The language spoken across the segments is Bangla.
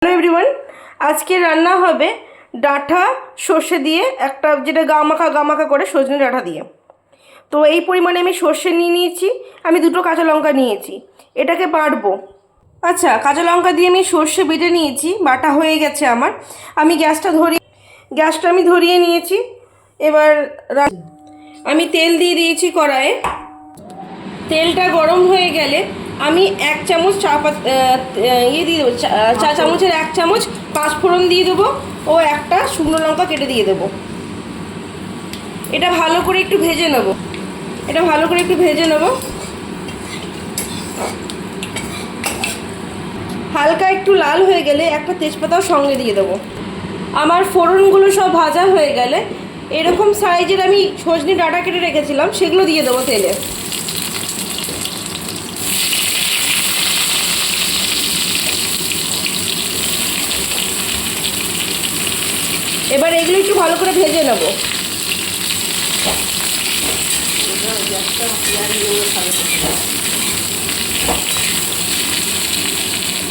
হ্যালো এভরিওয়ান, আজকে রান্না হবে ডাঁটা সর্ষে দিয়ে, একটা যেটা গামাখা করে সজনে ডাঁটা দিয়ে। তো এই পরিমাণে আমি সর্ষে নিয়ে নিয়েছি, আমি 2টো কাঁচা লঙ্কা নিয়েছি, এটাকে বাটবো। আচ্ছা, কাঁচা লঙ্কা দিয়ে আমি সর্ষে বেটে নিয়েছি, বাটা হয়ে গেছে আমার। আমি গ্যাসটা ধরিয়ে নিয়েছি। এবার আমি তেল দিয়ে দিয়েছি কড়াইয়ে। তেলটা গরম হয়ে গেলে আমি 1 চামচ দিয়ে দেবো, চা চামচের 1 চামচ পাঁচফোড়ন দিয়ে দেবো ও একটা শুকনো লঙ্কা কেটে দিয়ে দেবো। এটা ভালো করে একটু ভেজে নেব। হালকা একটু লাল হয়ে গেলে একটা তেজপাতাও সঙ্গে দিয়ে দেবো। আমার ফোড়নগুলো সব ভাজা হয়ে গেলে এরকম সাইজের আমি সজনে ডাঁটা কেটে রেখেছিলাম, সেগুলো দিয়ে দেবো তেলে। এবার এগুলো একটু ভালো করে ভেজে নেব।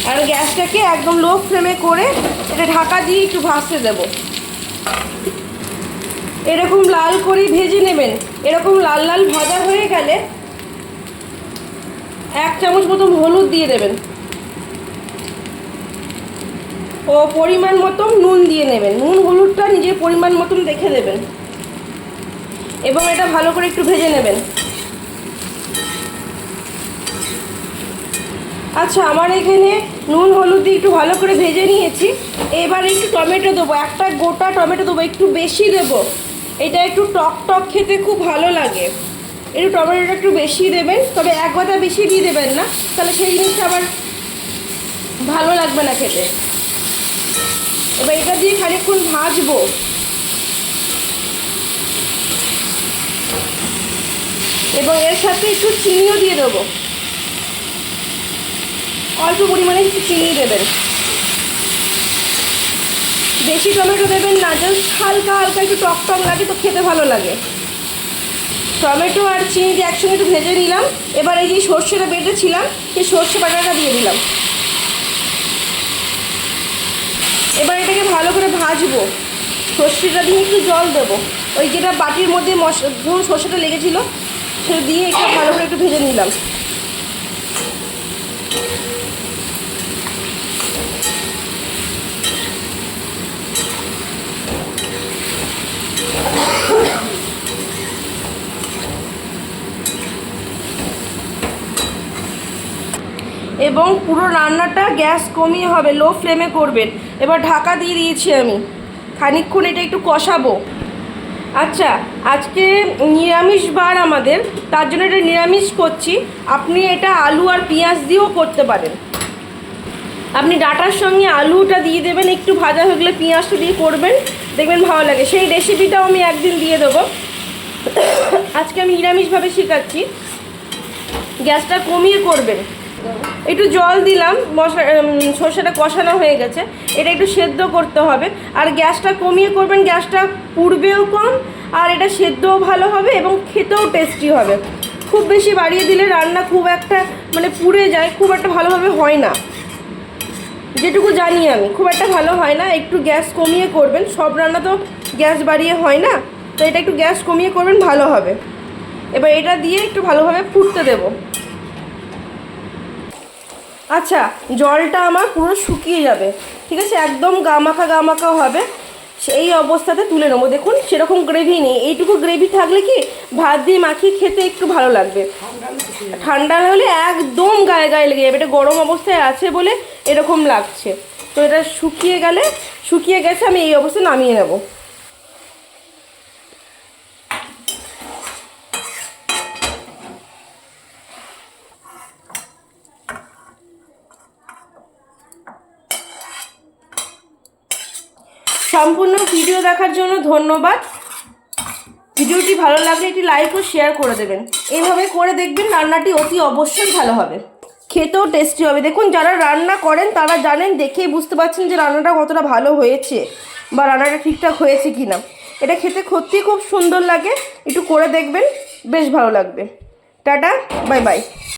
আর গ্যাসটাকে একদম লো ফ্লেমে করে এটা ঢাকা দিয়ে একটু ভাজতে দেব। এরকম লাল করে ভেজে নেবেন। এরকম লাল লাল ভাজা হয়ে গেলে 1 চামচ মতো হলুদ দিয়ে দেবেন ও পরিমাণ মতো নুন দিয়ে নেবেন। নুন হলুদটা নিজের পরিমাণ মতন দেখে দেবেন এবং এটা ভালো করে একটু ভেজে নেবেন। আচ্ছা, আমার এখানে নুন হলুদ দিয়ে একটু ভালো করে ভেজে নিয়েছি। এবার একটু টমেটো দেবো, একটা গোটা টমেটো দেবো, একটু বেশি দেবো। এটা একটু টক টক খেতে খুব ভালো লাগে, একটু টমেটোটা একটু বেশি দেবেন। তবে এক কথা বেশি দিয়ে দেবেন না, তাহলে সেই জিনিসটা আবার ভালো লাগবে না খেতে। এবার এটা দিয়ে খানিকক্ষণ ভাজবো। এবং এর সাথে একটু চিনিও দিয়ে দেবো, অল্প পরিমাণে একটু চিনি দেবেন। বেশি টমেটো দেবেন না, জাস্ট হালকা হালকা একটু টক টক লাগে, তো খেতে ভালো লাগে। টমেটো আর চিনি দিয়ে একসঙ্গে একটু ভেজে নিলাম। এবার এই যে সর্ষেটা বেটেছিলাম, সেই সর্ষে বাটাটা দিয়ে দিলাম। এবার এটাকে ভালো করে ভাজবো। সর্ষেটা দিয়ে একটু জল দেবো, ওই যেটা বাটির মধ্যে সর্ষেটা লেগেছিল সেটা দিয়ে একটু ভালো করে একটু ভেজে নিলাম। এবং পুরো রান্নাটা গ্যাস কমিয়ে হবে, লো ফ্লেমে করবেন। এবার ঢাকা দিয়ে দিয়েছি আমি, খানিকক্ষণ এটা একটু কষাবো। আচ্ছা, আজকে নিরামিষ বার আমাদের, তার জন্য এটা নিরামিষ করছি। আপনি এটা আলু আর পেঁয়াজ দিয়েও করতে পারেন। আপনি ডাঁটার সঙ্গে আলুটা দিয়ে দেবেন, একটু ভাজা হয়ে গেলে পেঁয়াজটা দিয়ে করবেন, দেখবেন ভালো লাগে। সেই রেসিপিটাও আমি একদিন দিয়ে দেবো। আজকে আমি নিরামিষভাবে শেখাচ্ছি। গ্যাসটা কমিয়ে করবেন। একটু জল দিলাম, সর্ষেটা কষানো হয়ে গেছে, এটা একটু সেদ্ধ করতে হবে। আর গ্যাসটা কমিয়ে করবেন, গ্যাসটা পুড়বেও কম, আর এটা সেদ্ধও ভালো হবে এবং খেতেও টেস্টি হবে। খুব বেশি বাড়িয়ে দিলে রান্না খুব একটা পুড়ে যায়, খুব একটা ভালোভাবে হয় না। যেটুকু জানি আমি, খুব একটা ভালো হয় না। একটু গ্যাস কমিয়ে করবেন, সব রান্না তো গ্যাস বাড়িয়ে হয় না, তো এটা একটু গ্যাস কমিয়ে করবেন, ভালো হবে। এবার এটা দিয়ে একটু ভালোভাবে ফুটতে দেবো। আচ্ছা, জলটা আমার পুরো শুকিয়ে যাবে, ঠিক আছে, একদম গামাখা হবে। সেই অবস্থাতে তুলে নেবো। দেখুন, সেরকম গ্রেভি নেই, এইটুকু গ্রেভি থাকলে কি ভাত দিয়ে মাখিয়ে খেতে একটু ভালো লাগবে। ঠান্ডা হলে একদম গায়ে গায়ে লেগে যাবে। এটা গরম অবস্থায় আছে বলে এরকম লাগছে। তো এটা শুকিয়ে গেছে, আমি এই অবস্থায় নামিয়ে নেব। সম্পূর্ণ ভিডিও দেখার জন্য ধন্যবাদ। ভিডিওটি ভালো লাগলে একটি লাইক ও শেয়ার করে দেবেন। এইভাবে করে দেখবেন, রান্নাটি অতি অবশ্যই ভালো হবে, খেতেও টেস্টি হবে। দেখুন, যারা রান্না করেন তারা জানেন, দেখেই বুঝতে পারছেন যে রান্নাটা কতটা ভালো হয়েছে বা রান্নাটা ঠিকঠাক হয়েছে কি না। এটা খেতে সত্যিই খুব সুন্দর লাগে, একটু করে দেখবেন, বেশ ভালো লাগবে। Tata, bye bye.